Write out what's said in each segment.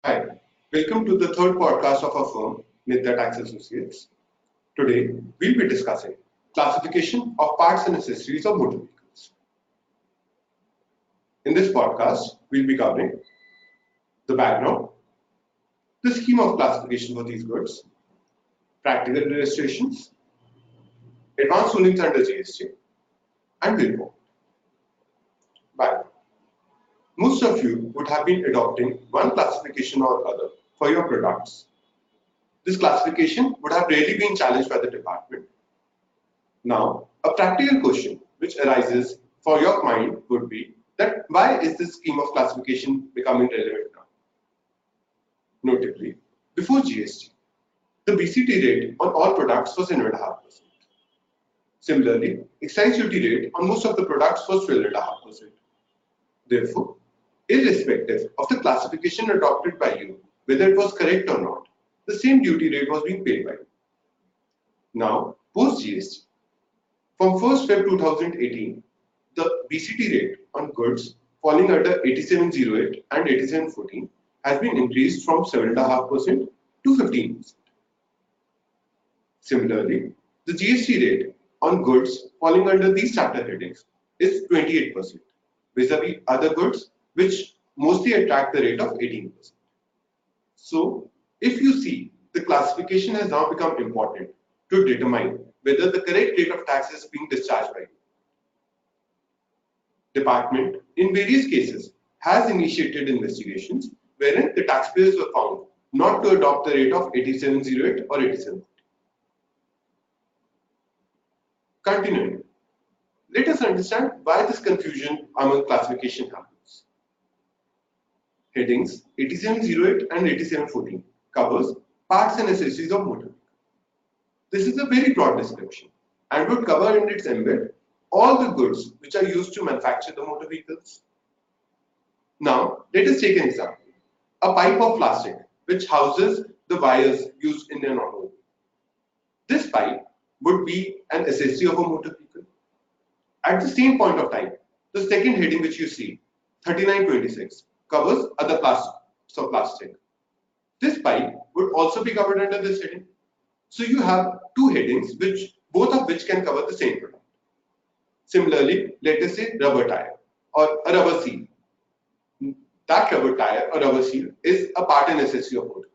Hi, welcome to the third podcast of our firm, Nitya Tax Associates. Today, we'll be discussing classification of parts and accessories of motor vehicles. In this podcast, we'll be covering the background, the scheme of classification for these goods, practical illustrations, advanced rulings under GST, and bill payment. Background. Most of you would have been adopting one classification or other for your products. This classification would have rarely been challenged by the department. Now, a practical question which arises for your mind would be that why is this scheme of classification becoming relevant now? Notably, before GST, the BCT rate on all products was 7.5%. Similarly, excise duty rate on most of the products was 12.5%. Therefore, irrespective of the classification adopted by you, whether it was correct or not, the same duty rate was being paid by you. Now, post GST, from 1st Feb 2018, the BCT rate on goods falling under 8708 and 8714 has been increased from 7.5% to 15%. Similarly, the GST rate on goods falling under these chapter headings is 28%, vis-a-vis other goods which mostly attract the rate of 18%. So, if you see, the classification has now become important to determine whether the correct rate of tax is being discharged by you. Department, in various cases, has initiated investigations wherein the taxpayers were found not to adopt the rate of 8708 or 87. Continuing, let us understand why this confusion among classification happens. Headings 8708 and 8714 covers parts and accessories of motor vehicle. This is a very broad description and would cover in its ambit all the goods which are used to manufacture the motor vehicles. Now, let us take an example. A pipe of plastic which houses the wires used in an automobile. This pipe would be an accessory of a motor vehicle. At the same point of time, the second heading which you see, 3926, covers other parts of plastic. This pipe would also be covered under this heading. So you have two headings, both of which can cover the same product. Similarly, let us say rubber tire or a rubber seal. That rubber tire or rubber seal is a part and accessory of motor.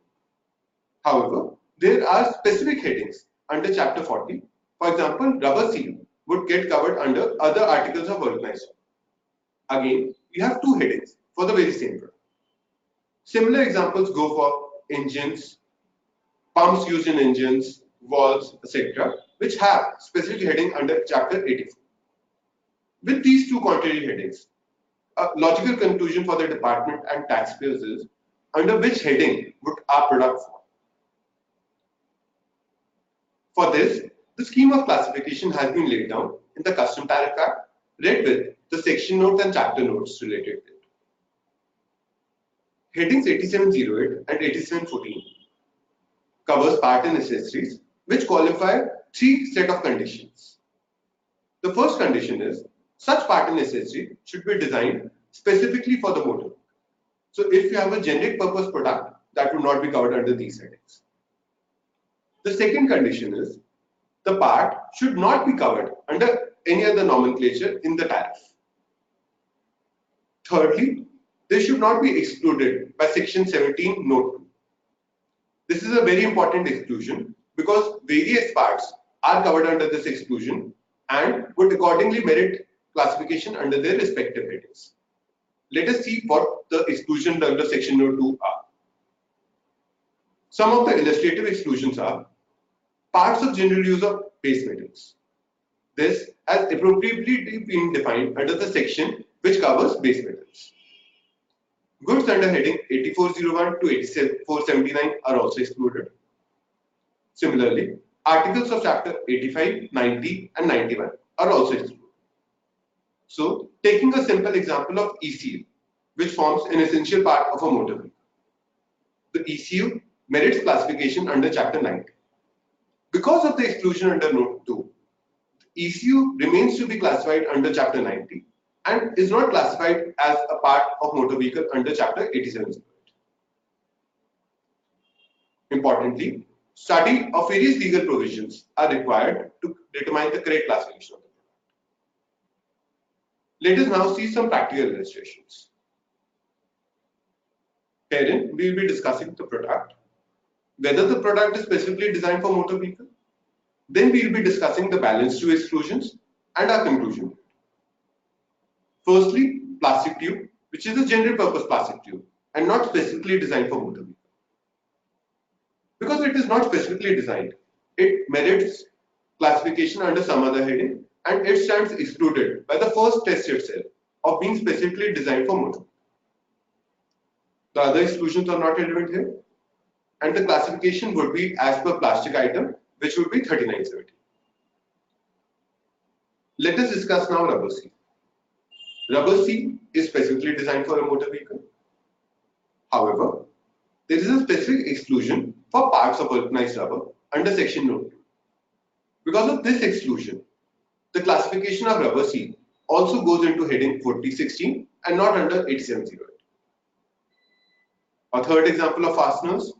However, there are specific headings under Chapter 40. For example, rubber seal would get covered under other articles of organized law. Again, we have two headings for the very same product. Similar examples go for engines, pumps used in engines, valves, etc., which have specific heading under Chapter 84. With these two contrary headings, a logical conclusion for the department and taxpayers is under which heading would our product fall. For this, the scheme of classification has been laid down in the Custom Tariff Act, read with the section notes and chapter notes related to it. Headings 8708 and 8714 covers part and accessories which qualify three set of conditions. The first condition is such part and accessory should be designed specifically for the motor. So if you have a generic purpose product, that would not be covered under these headings. The second condition is the part should not be covered under any other nomenclature in the tariff. Thirdly, they should not be excluded by section 17 note 2. This is a very important exclusion because various parts are covered under this exclusion and would accordingly merit classification under their respective headings. Let us see what the exclusions under section note 2 are. Some of the illustrative exclusions are parts of general use of base metals. This has appropriately been defined under the section which covers base metals. Goods under heading 8401 to 8479 are also excluded. Similarly, articles of chapter 85, 90 and 91 are also excluded. So, taking a simple example of ECU, which forms an essential part of a motor vehicle. The ECU merits classification under chapter 90. Because of the exclusion under note 2, ECU remains to be classified under chapter 90 and is not classified as a part of motor vehicle under chapter 87. Importantly, study of various legal provisions are required to determine the correct classification of the product. Let us now see some practical illustrations. Herein, we will be discussing the product, whether the product is specifically designed for motor vehicle. Then we will be discussing the balance to exclusions and our conclusion. Firstly, plastic tube, which is a general purpose plastic tube and not specifically designed for motor vehicle. Because it is not specifically designed, it merits classification under some other heading and it stands excluded by the first test itself of being specifically designed for motor. The other exclusions are not relevant here and the classification would be as per plastic item, which would be 3970. Let us discuss now rubber seal. Rubber seal is specifically designed for a motor vehicle. However, there is a specific exclusion for parts of vulcanized rubber under section note 2. Because of this exclusion, the classification of rubber seal also goes into heading 4016 and not under 8708. A third example of fasteners.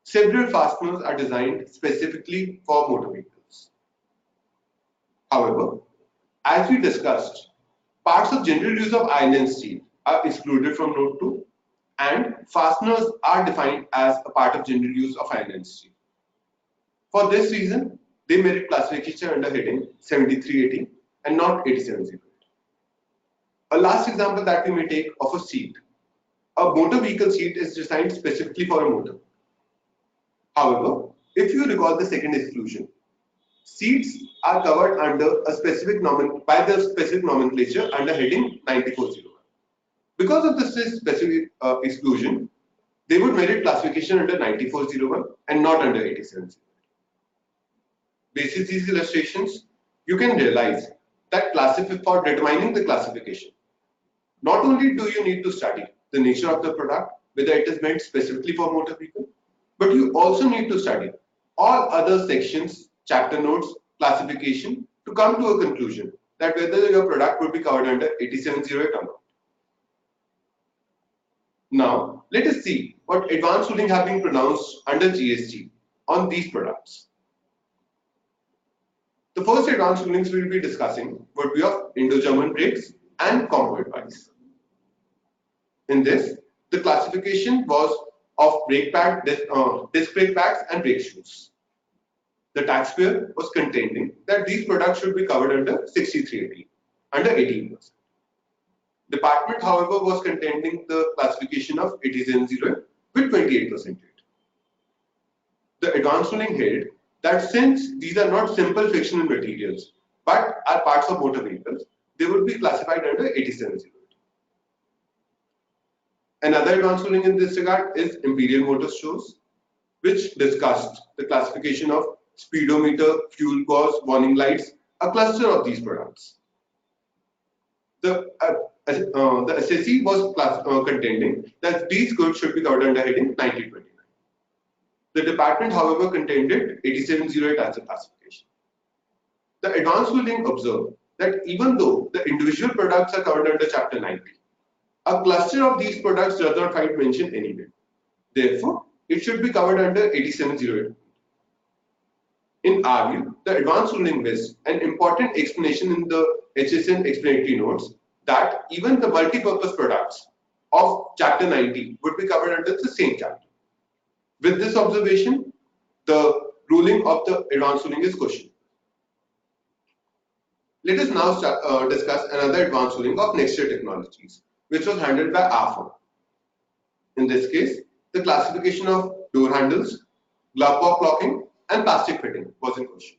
Several fasteners are designed specifically for motor vehicles. However, as we discussed, parts of general use of iron and steel are excluded from note 2 and fasteners are defined as a part of general use of iron and steel. For this reason, they merit classification under heading 7380 and not 8708. A last example that we may take of a seat. A motor vehicle seat is designed specifically for a motor. However, if you recall the second exclusion, seats are covered under a specific by the specific nomenclature under heading 9401. Because of this specific exclusion, they would merit classification under 9401 and not under 8708. Based on these illustrations, you can realize that for determining the classification, not only do you need to study the nature of the product, whether it is meant specifically for motor vehicle, but you also need to study all other sections, chapter notes, classification to come to a conclusion that whether your product would be covered under 8708 or not. Now, let us see what advanced ruling have been pronounced under GST on these products. The first advanced rulings we will be discussing would be of Indo-German brakes and combo advice. In this, the classification was of brake pad, disc brake pads and brake shoes. The taxpayer was contending that these products should be covered under 6380, under 18%. Department, however, was contending the classification of 8708 with 28%. The advanced ruling held that since these are not simple frictional materials but are parts of motor vehicles, they would be classified under 8708. Another advanced ruling in this regard is Imperial Motor Stores, which discussed the classification of speedometer, fuel gauge, warning lights, a cluster of these products. The assessee was contending that these goods should be covered under heading 1929. The department, however, contended 8708 as a classification. The advanced ruling observed that even though the individual products are covered under Chapter 90, a cluster of these products does not find mention anywhere. Therefore, it should be covered under 8708. In our view, the advanced ruling missed an important explanation in the HSN explanatory notes that even the multi-purpose products of Chapter 90 would be covered under the same chapter. With this observation, the ruling of the advanced ruling is questioned. Let us now discuss another advanced ruling of next year technologies, which was handled by our firm. In this case, the classification of door handles, glove box locking, and plastic fitting was in question.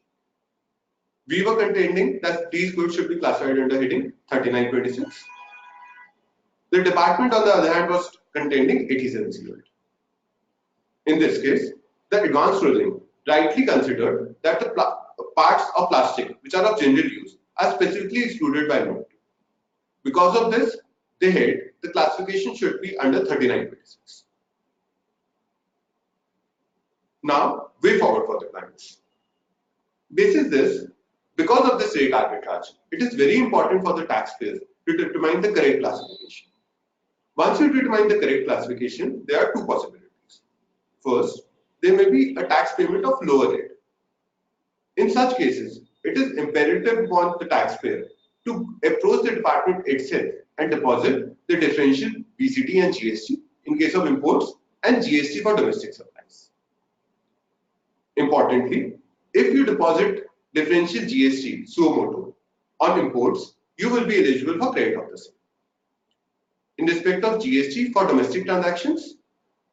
We were contending that these goods should be classified under heading 3926. The department, on the other hand, was contending 8708. In this case, the advanced ruling rightly considered that the parts of plastic which are of general use are specifically excluded by note. Because of this, they held the classification should be under 3926. Now, way forward for the clients. Basis this, because of this rate arbitrage, it is very important for the taxpayers to determine the correct classification. Once you determine the correct classification, there are two possibilities. First, there may be a tax payment of lower rate. In such cases, it is imperative upon the taxpayer to approach the department itself and deposit the differential BCT and GST in case of imports and GST for domestic supplies. Importantly, if you deposit differential GST suo motu on imports, you will be eligible for credit of the same. In respect of GST for domestic transactions,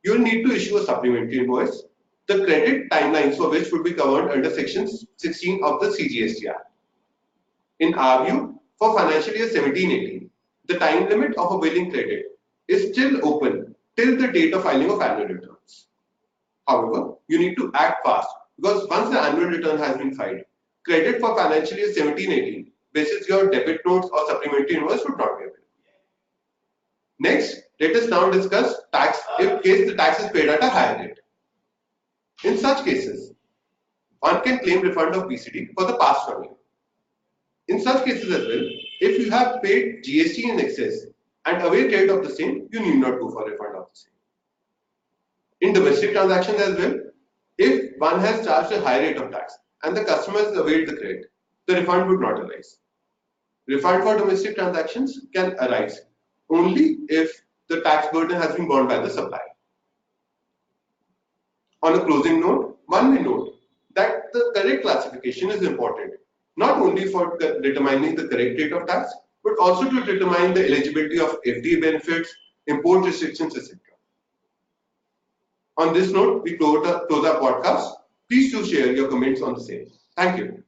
you will need to issue a supplementary invoice. The credit timelines for which would be covered under Section 16 of the CGST Act. In our view, for financial year 17-18, the time limit of availing credit is still open till the date of filing of annual returns. However, you need to act fast because once the annual return has been filed, credit for financial year 17-18 basis your debit notes or supplementary invoice would not be available. Next, let us now discuss tax if case the tax is paid at a higher rate. In such cases, one can claim refund of BCT for the past 1 year. In such cases as well, if you have paid GST in excess and avail credit of the same, you need not go for refund of the same. In domestic transactions as well, if one has charged a high rate of tax and the customer has availed the credit, the refund would not arise. Refund for domestic transactions can arise only if the tax burden has been borne by the supplier. On a closing note, one may note that the correct classification is important, not only for determining the correct rate of tax, but also to determine the eligibility of FTA benefits, import restrictions, etc. On this note, we close our podcast. Please do share your comments on the same. Thank you.